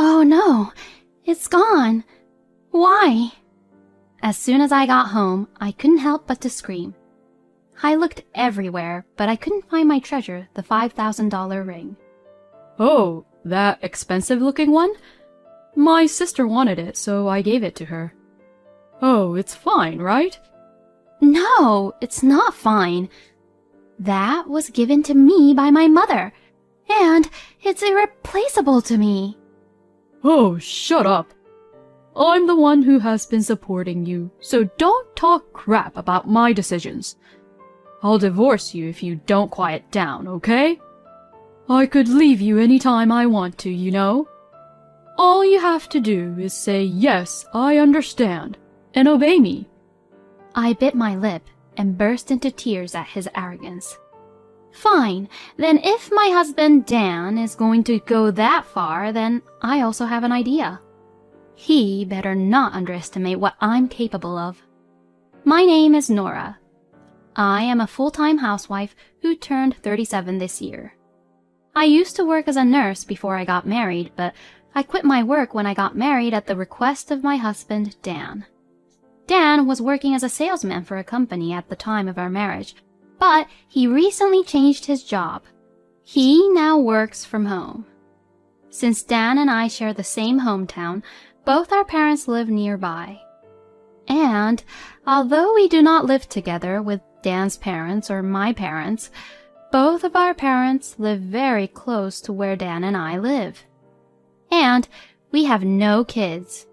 Oh no, it's gone. Why? As soon as I got home, I couldn't help but to scream. I looked everywhere, but I couldn't find my treasure, the $5,000 ring. Oh, that expensive-looking one? My sister wanted it, so I gave it to her. Oh, it's fine, right? No, it's not fine. That was given to me by my mother, and it's irreplaceable to me. Oh, shut up. I'm the one who has been supporting you, so don't talk crap about my decisions. I'll divorce you if you don't quiet down, okay? I could leave you any time I want to, you know? All you have to do is say, yes, I understand, and obey me. I bit my lip and burst into tears at his arrogance. Fine, then if my husband Dan is going to go that far, then I also have an idea. He better not underestimate what I'm capable of. My name is Nora. I am a full-time housewife who turned 37 this year. I used to work as a nurse before I got married, but I quit my work when I got married at the request of my husband, Dan. Dan was working as a salesman for a company at the time of our marriage, but he recently changed his job. He now works from home. Since Dan and I share the same hometown, both our parents live nearby. And although we do not live together with Dan's parents or my parents, both of our parents live very close to where Dan and I live. And we have no kids.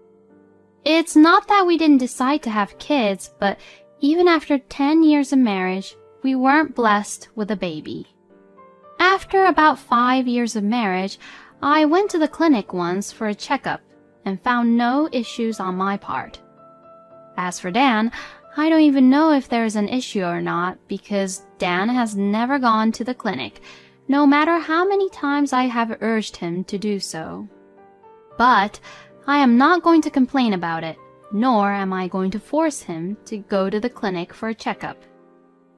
It's not that we didn't decide to have kids, but even after 10 years of marriage, we weren't blessed with a baby. After about 5 years of marriage, I went to the clinic once for a checkup and found no issues on my part. As for Dan, I don't even know if there's an issue or not because Dan has never gone to the clinic, no matter how many times I have urged him to do so. But I am not going to complain about it, nor am I going to force him to go to the clinic for a checkup.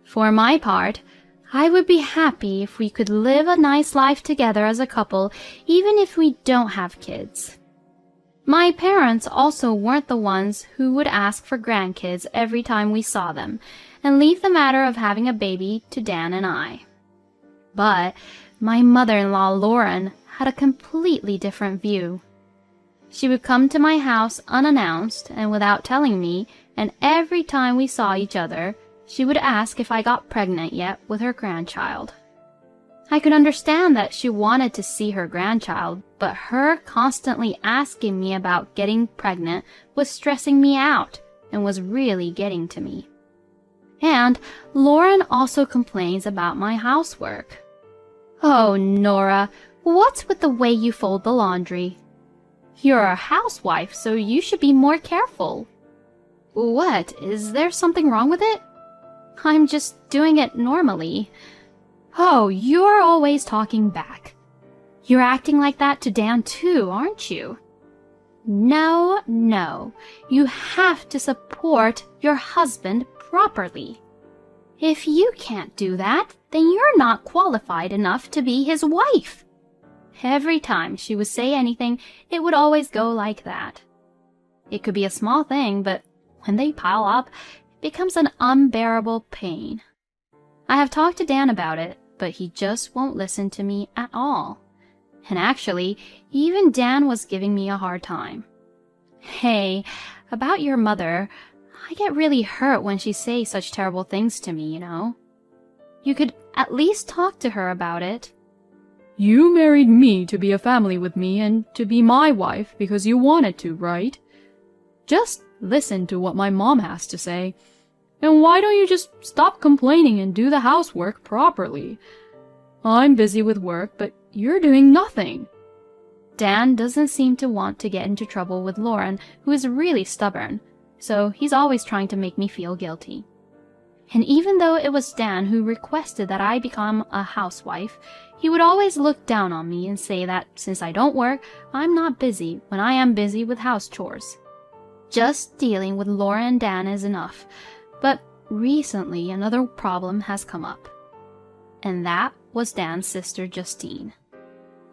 For my part, I would be happy if we could live a nice life together as a couple, even if we don't have kids. My parents also weren't the ones who would ask for grandkids every time we saw them, and leave the matter of having a baby to Dan and I. But my mother-in-law Lauren had a completely different view. She would come to my house unannounced and without telling me, and every time we saw each other, she would ask if I got pregnant yet with her grandchild. I could understand that she wanted to see her grandchild, but her constantly asking me about getting pregnant was stressing me out and was really getting to me. And Lauren also complains about my housework. Oh, Nora, what's with the way you fold the laundry? You're a housewife, so you should be more careful. What? Is there something wrong with it? I'm just doing it normally. Oh, you're always talking back. You're acting like that to Dan too, aren't you? No, no. You have to support your husband properly. If you can't do that, then you're not qualified enough to be his wife. Every time she would say anything, it would always go like that. It could be a small thing, but when they pile up, it becomes an unbearable pain. I have talked to Dan about it, but he just won't listen to me at all. And actually, even Dan was giving me a hard time. Hey, about your mother, I get really hurt when she says such terrible things to me, you know. You could at least talk to her about it. You married me to be a family with me and to be my wife because you wanted to, right? Just listen to what my mom has to say. And why don't you just stop complaining and do the housework properly? I'm busy with work, but you're doing nothing. Dan doesn't seem to want to get into trouble with Lauren, who is really stubborn, so he's always trying to make me feel guilty. And even though it was Dan who requested that I become a housewife, he would always look down on me and say that since I don't work, I'm not busy when I am busy with house chores. Just dealing with Lauren and Dan is enough, but recently another problem has come up. And that was Dan's sister Justine.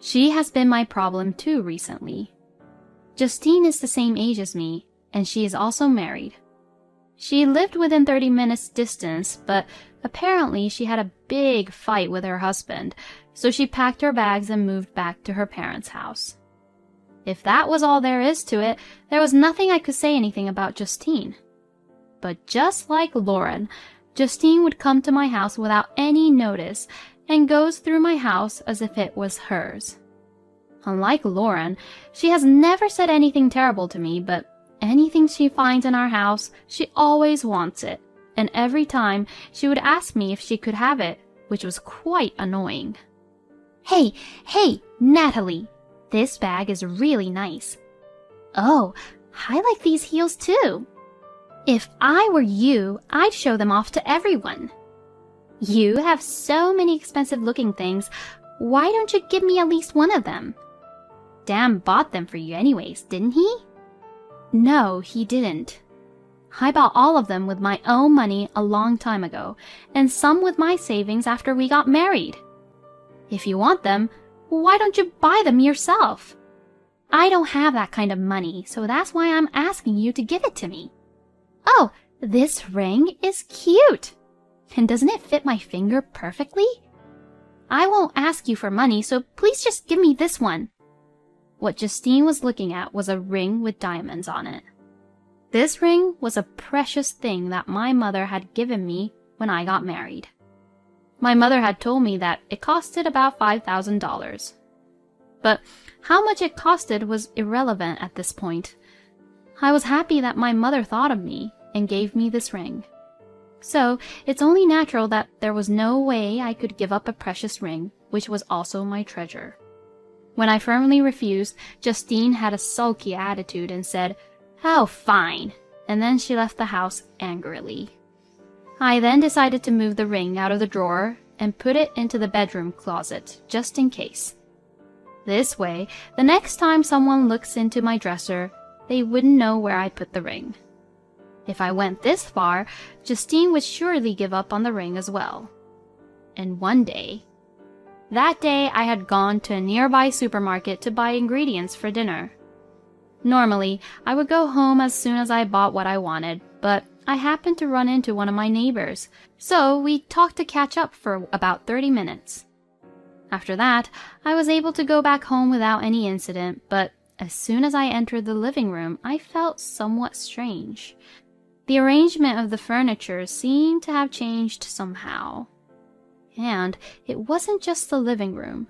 She has been my problem too recently. Justine is the same age as me, and she is also married. She lived within 30 minutes distance, but apparently she had a big fight with her husband, so she packed her bags and moved back to her parents' house. If that was all there is to it, there was nothing I could say anything about Justine. But just like Lauren, Justine would come to my house without any notice and goes through my house as if it was hers. Unlike Lauren, she has never said anything terrible to me, but anything she finds in our house, she always wants it, and every time she would ask me if she could have it, which was quite annoying. Hey, Natalie, this bag is really nice. Oh, I like these heels too. If I were you, I'd show them off to everyone. You have so many expensive-looking things. Why don't you give me at least one of them? Dan bought them for you anyways, didn't he? No, he didn't. I bought all of them with my own money a long time ago, and some with my savings after we got married. If you want them, why don't you buy them yourself? I don't have that kind of money, so that's why I'm asking you to give it to me. Oh, this ring is cute! And doesn't it fit my finger perfectly? I won't ask you for money, so please just give me this one. What Justine was looking at was a ring with diamonds on it. This ring was a precious thing that my mother had given me when I got married. My mother had told me that it costed about $5,000. But how much it costed was irrelevant at this point. I was happy that my mother thought of me and gave me this ring. So it's only natural that there was no way I could give up a precious ring, which was also my treasure. When I firmly refused, Justine had a sulky attitude and said, "Oh, fine," and then she left the house angrily. I then decided to move the ring out of the drawer and put it into the bedroom closet, just in case. This way, the next time someone looks into my dresser, they wouldn't know where I put the ring. If I went this far, Justine would surely give up on the ring as well. And that day I had gone to a nearby supermarket to buy ingredients for dinner. Normally, I would go home as soon as I bought what I wanted, but I happened to run into one of my neighbors, so we talked to catch up for about 30 minutes. After that, I was able to go back home without any incident, but as soon as I entered the living room, I felt somewhat strange. The arrangement of the furniture seemed to have changed somehow. And it wasn't just the living room.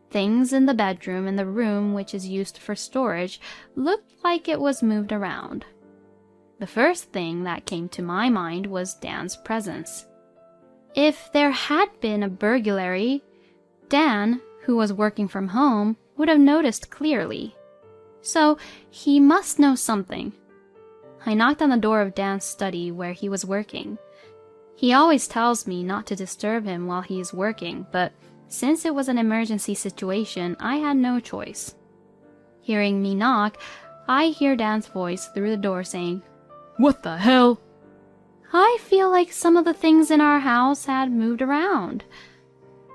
Things in the bedroom and the room which is used for storage looked like it was moved around. The first thing that came to my mind was Dan's presence. If there had been a burglary, Dan, who was working from home, would have noticed clearly. So he must know something. I knocked on the door of Dan's study where he was working. He always tells me not to disturb him while he is working, but since it was an emergency situation, I had no choice. Hearing me knock, I hear Dan's voice through the door saying, What the hell? I feel like some of the things in our house had moved around.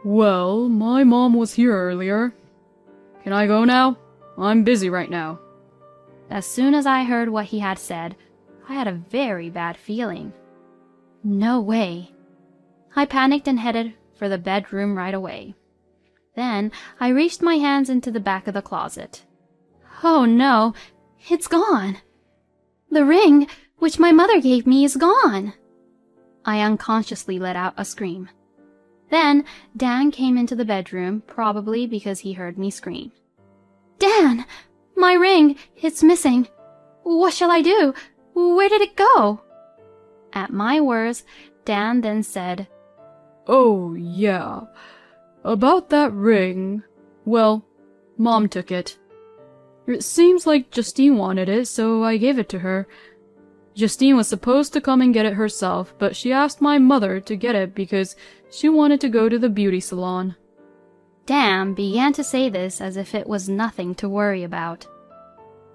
Well, my mom was here earlier. Can I go now? I'm busy right now. As soon as I heard what he had said, I had a very bad feeling. No way. I panicked and headed for the bedroom right away. Then I reached my hands into the back of the closet. Oh no, it's gone. The ring, which my mother gave me, is gone. I unconsciously let out a scream. Then Dan came into the bedroom, probably because he heard me scream. Dan! My ring! It's missing! What shall I do? Where did it go? At my words, Dan then said, Oh, yeah. About that ring. Well, Mom took it. It seems like Justine wanted it, so I gave it to her. Justine was supposed to come and get it herself, but she asked my mother to get it because she wanted to go to the beauty salon. Dan began to say this as if it was nothing to worry about.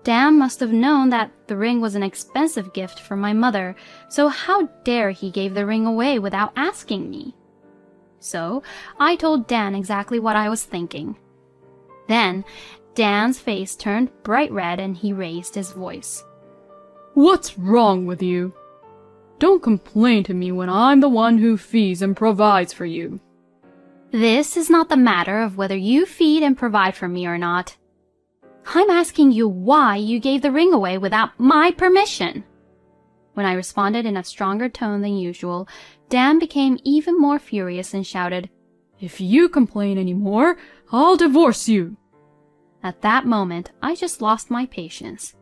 Dan must have known that the ring was an expensive gift from my mother, so how dare he give the ring away without asking me? So I told Dan exactly what I was thinking. Then Dan's face turned bright red and he raised his voice. What's wrong with you? Don't complain to me when I'm the one who feeds and provides for you. This is not the matter of whether you feed and provide for me or not. I'm asking you why you gave the ring away without my permission. When I responded in a stronger tone than usual, Dan became even more furious and shouted, If you complain any more, I'll divorce you. At that moment, I just lost my patience.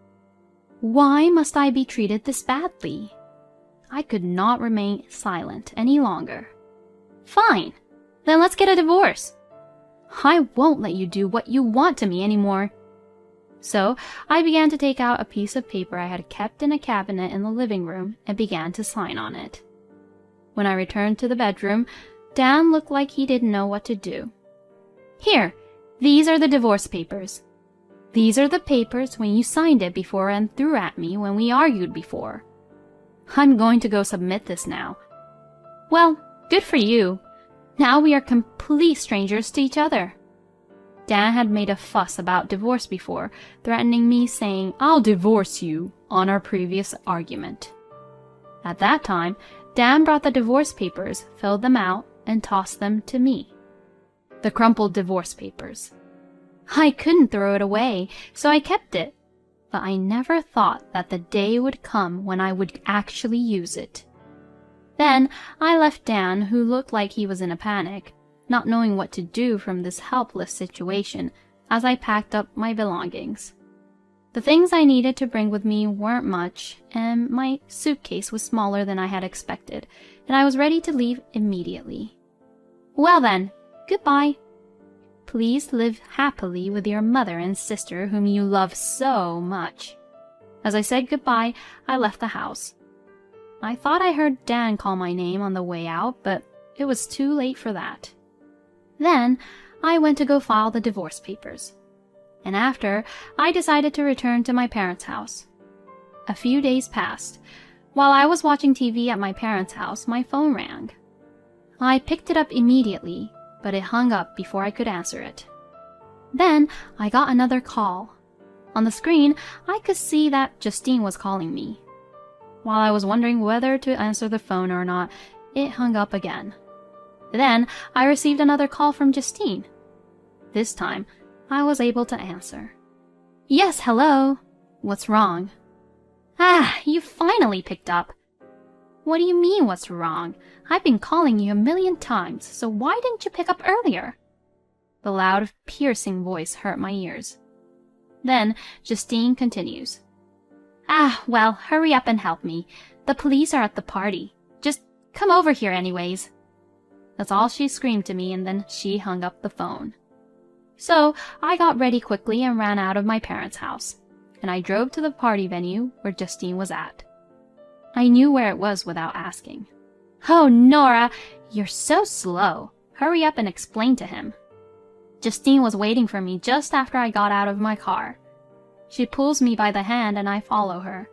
Why must I be treated this badly? I could not remain silent any longer. Fine, then let's get a divorce. I won't let you do what you want to me anymore. So I began to take out a piece of paper I had kept in a cabinet in the living room and began to sign on it. When I returned to the bedroom, Dan looked like he didn't know what to do. Here, these are the divorce papers. These are the papers when you signed it before and threw at me when we argued before. I'm going to go submit this now. Well, good for you. Now we are complete strangers to each other. Dan had made a fuss about divorce before, threatening me saying, I'll divorce you, on our previous argument. At that time, Dan brought the divorce papers, filled them out, and tossed them to me. The crumpled divorce papers. I couldn't throw it away, so I kept it. But I never thought that the day would come when I would actually use it. Then I left Dan, who looked like he was in a panic, not knowing what to do from this helpless situation, as I packed up my belongings. The things I needed to bring with me weren't much, and my suitcase was smaller than I had expected, and I was ready to leave immediately. Well then, goodbye. Please live happily with your mother and sister whom you love so much. As I said goodbye, I left the house. I thought I heard Dan call my name on the way out, but it was too late for that. Then I went to go file the divorce papers. And after, I decided to return to my parents' house. A few days passed. While I was watching TV at my parents' house, my phone rang. I picked it up immediately, but it hung up before I could answer it. Then I got another call. On the screen, I could see that Justine was calling me. While I was wondering whether to answer the phone or not, it hung up again. Then I received another call from Justine. This time, I was able to answer. Yes, hello. What's wrong? Ah, you finally picked up. What do you mean, what's wrong? I've been calling you a million times, so why didn't you pick up earlier? The loud, piercing voice hurt my ears. Then Justine continues. Ah, well, hurry up and help me. The police are at the party. Just come over here anyways. That's all she screamed to me, and then she hung up the phone. So I got ready quickly and ran out of my parents' house, and I drove to the party venue where Justine was at. I knew where it was without asking. Oh, Nora, you're so slow. Hurry up and explain to him. Justine was waiting for me just after I got out of my car. She pulls me by the hand and I follow her.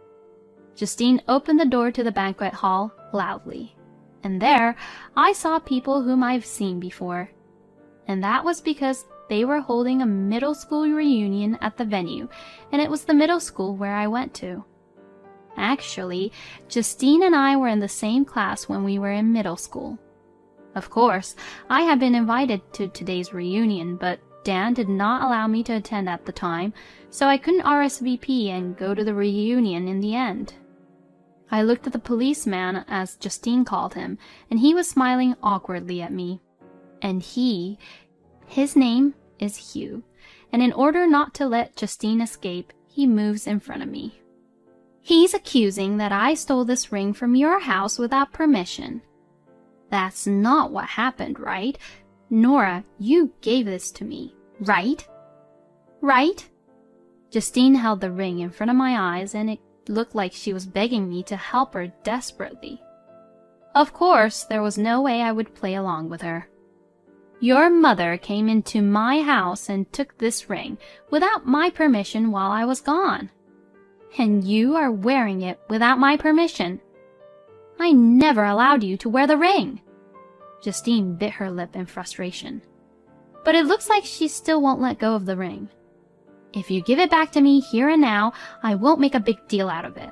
Justine opened the door to the banquet hall loudly. And there, I saw people whom I've seen before. And that was because they were holding a middle school reunion at the venue, and it was the middle school where I went to. Actually, Justine and I were in the same class when we were in middle school. Of course, I had been invited to today's reunion, but Dan did not allow me to attend at the time, so I couldn't RSVP and go to the reunion in the end. I looked at the policeman, as Justine called him, and he was smiling awkwardly at me. And his name is Hugh, and in order not to let Justine escape, he moves in front of me. He's accusing that I stole this ring from your house without permission. That's not what happened, right? Nora, you gave this to me, right? Right? Justine held the ring in front of my eyes, and it looked like she was begging me to help her desperately. Of course, there was no way I would play along with her. Your mother came into my house and took this ring without my permission while I was gone. And you are wearing it without my permission. I never allowed you to wear the ring. Justine bit her lip in frustration. But it looks like she still won't let go of the ring. If you give it back to me here and now, I won't make a big deal out of it.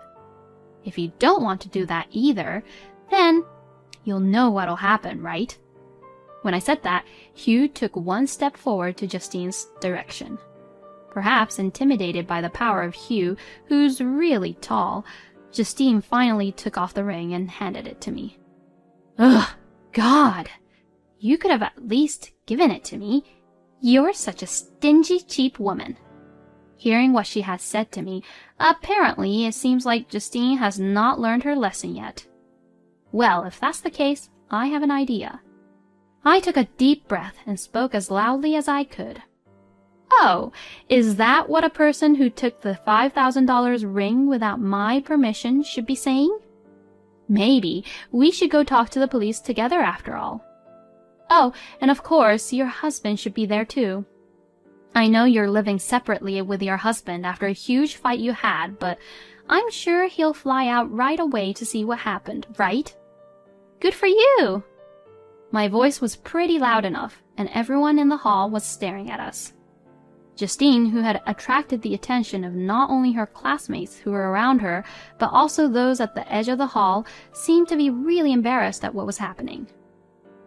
If you don't want to do that either, then you'll know what'll happen, right?" When I said that, Hugh took one step forward to Justine's direction. Perhaps intimidated by the power of Hugh, who's really tall, Justine finally took off the ring and handed it to me. Ugh, God! You could have at least given it to me. You're such a stingy, cheap woman. Hearing what she has said to me, apparently it seems like Justine has not learned her lesson yet. Well, if that's the case, I have an idea. I took a deep breath and spoke as loudly as I could. "Oh, is that what a person who took the $5,000 ring without my permission should be saying? Maybe we should go talk to the police together after all. Oh, and of course, your husband should be there too. I know you're living separately with your husband after a huge fight you had, but I'm sure he'll fly out right away to see what happened, right? Good for you!" My voice was pretty loud enough, and everyone in the hall was staring at us. Justine, who had attracted the attention of not only her classmates who were around her, but also those at the edge of the hall, seemed to be really embarrassed at what was happening.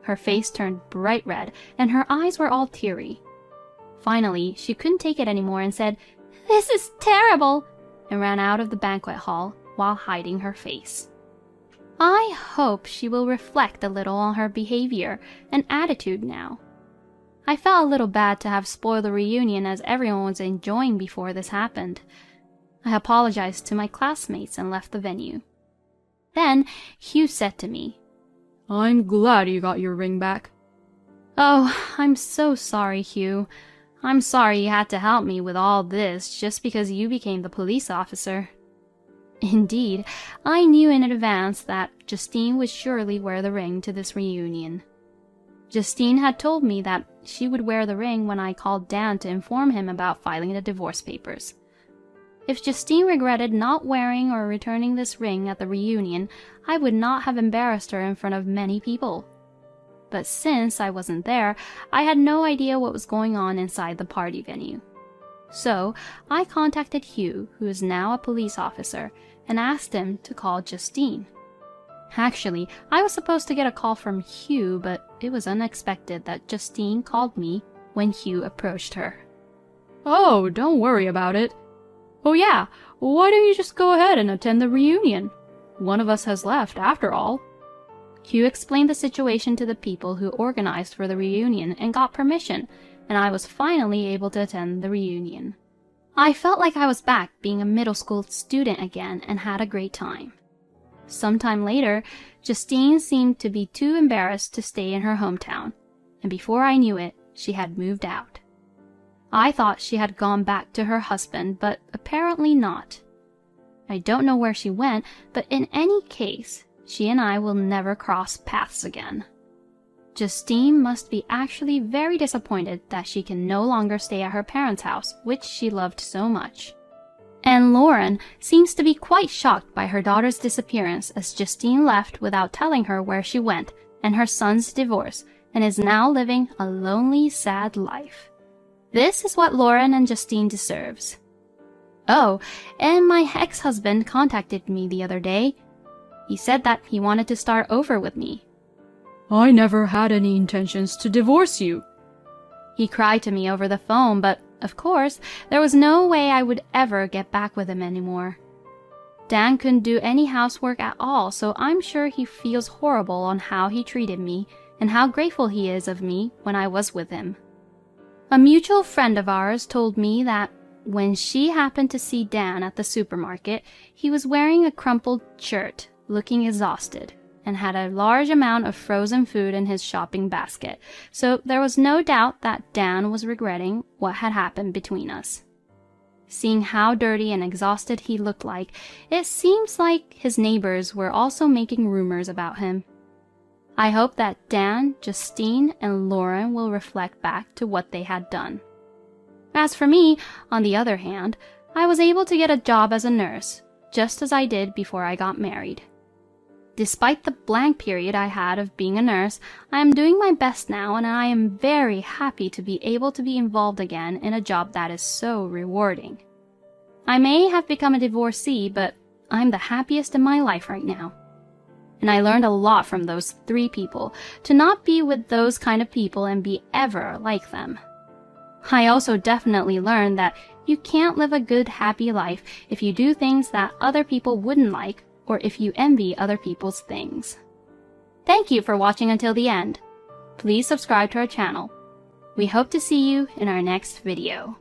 Her face turned bright red, and her eyes were all teary. Finally, she couldn't take it anymore and said, "This is terrible," and ran out of the banquet hall while hiding her face. I hope she will reflect a little on her behavior and attitude now. I felt a little bad to have spoiled the reunion as everyone was enjoying before this happened. I apologized to my classmates and left the venue. Then Hugh said to me, "I'm glad you got your ring back." "Oh, I'm so sorry, Hugh. I'm sorry you had to help me with all this just because you became the police officer." Indeed, I knew in advance that Justine would surely wear the ring to this reunion. Justine had told me that she would wear the ring when I called Dan to inform him about filing the divorce papers. If Justine regretted not wearing or returning this ring at the reunion, I would not have embarrassed her in front of many people. But since I wasn't there, I had no idea what was going on inside the party venue. So I contacted Hugh, who is now a police officer, and asked him to call Justine. Actually, I was supposed to get a call from Hugh, but it was unexpected that Justine called me when Hugh approached her. "Oh, don't worry about it. Oh yeah, why don't you just go ahead and attend the reunion? One of us has left, after all." Hugh explained the situation to the people who organized for the reunion and got permission, and I was finally able to attend the reunion. I felt like I was back being a middle school student again and had a great time. Sometime later, Justine seemed to be too embarrassed to stay in her hometown, and before I knew it, she had moved out. I thought she had gone back to her husband, but apparently not. I don't know where she went, but in any case, she and I will never cross paths again. Justine must be actually very disappointed that she can no longer stay at her parents' house, which she loved so much. And Lauren seems to be quite shocked by her daughter's disappearance as Justine left without telling her where she went and her son's divorce and is now living a lonely, sad life. This is what Lauren and Justine deserves. Oh, and my ex-husband contacted me the other day. He said that he wanted to start over with me. "I never had any intentions to divorce you." He cried to me over the phone, but of course, there was no way I would ever get back with him anymore. Dan couldn't do any housework at all, so I'm sure he feels horrible on how he treated me and how grateful he is of me when I was with him. A mutual friend of ours told me that when she happened to see Dan at the supermarket, he was wearing a crumpled shirt, looking exhausted, and had a large amount of frozen food in his shopping basket, so there was no doubt that Dan was regretting what had happened between us. Seeing how dirty and exhausted he looked like, it seems like his neighbors were also making rumors about him. I hope that Dan, Justine, and Lauren will reflect back to what they had done. As for me, on the other hand, I was able to get a job as a nurse, just as I did before I got married. Despite the blank period I had of being a nurse, I am doing my best now, and I am very happy to be able to be involved again in a job that is so rewarding. I may have become a divorcee, but I'm the happiest in my life right now. And I learned a lot from those 3 people, to not be with those kind of people and be ever like them. I also definitely learned that you can't live a good, happy life if you do things that other people wouldn't like, or if you envy other people's things. Thank you for watching until the end. Please subscribe to our channel. We hope to see you in our next video.